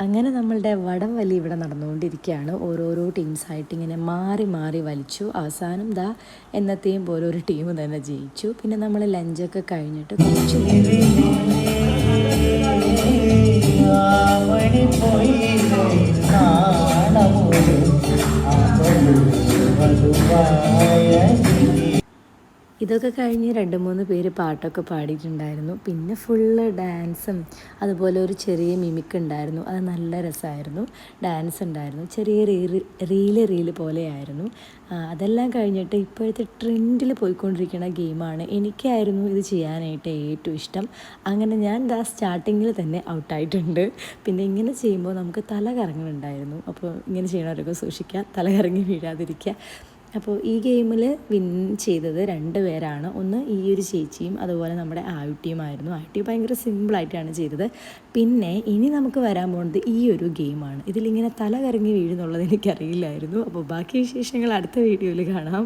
അങ്ങനെ നമ്മളുടെ വടം വലി ഇവിടെ നടന്നുകൊണ്ടിരിക്കുകയാണ്. ഓരോരോ ടീംസായിട്ട് ഇങ്ങനെ മാറി മാറി വലിച്ചു. അവസാനം ദാ എന്നത്തെയും പോലെ ഒരു ടീം തന്നെ ജയിച്ചു. പിന്നെ നമ്മൾ ലഞ്ചൊക്കെ കഴിഞ്ഞിട്ട് കുറച്ച് ഇതൊക്കെ കഴിഞ്ഞ് 2-3 പേര് പാട്ടൊക്കെ പാടിയിട്ടുണ്ടായിരുന്നു. പിന്നെ ഫുള്ള് ഡാൻസും അതുപോലെ ഒരു ചെറിയ മിമിക് ഉണ്ടായിരുന്നു. അത് നല്ല രസമായിരുന്നു. ഡാൻസ് ഉണ്ടായിരുന്നു. ചെറിയ റീല് പോലെയായിരുന്നു. അതെല്ലാം കഴിഞ്ഞിട്ട് ഇപ്പോഴത്തെ ട്രെൻഡിൽ പോയിക്കൊണ്ടിരിക്കുന്ന ഗെയിമാണ്. എനിക്കായിരുന്നു ഇത് ചെയ്യാനായിട്ട് ഏറ്റവും ഇഷ്ടം. അങ്ങനെ ഞാൻ സ്റ്റാർട്ടിങ്ങിൽ തന്നെ ഔട്ടായിട്ടുണ്ട്. പിന്നെ ഇങ്ങനെ ചെയ്യുമ്പോൾ നമുക്ക് തല കറങ്ങുന്നുണ്ടായിരുന്നു. അപ്പോൾ ഇങ്ങനെ ചെയ്യണവരൊക്കെ സൂക്ഷിക്കുക, തല കറങ്ങി വീഴാതിരിക്കുക. അപ്പോൾ ഈ ഗെയിമിൽ വിൻ ചെയ്തത് 2 പേരാണ്. ഒന്ന് ഈ ഒരു ചേച്ചിയും അതുപോലെ നമ്മുടെ ആയുട്ടിയുമായിരുന്നു. ആയുട്ടി ഭയങ്കര സിമ്പിളായിട്ടാണ് ചെയ്തത്. പിന്നെ ഇനി നമുക്ക് വരാൻ പോകുന്നത് ഈ ഒരു ഗെയിമാണ്. ഇതിലിങ്ങനെ തല കറങ്ങി വീഴുന്നുള്ളത് എനിക്കറിയില്ലായിരുന്നു. അപ്പോൾ ബാക്കി വിശേഷങ്ങൾ അടുത്ത വീഡിയോയിൽ കാണാം.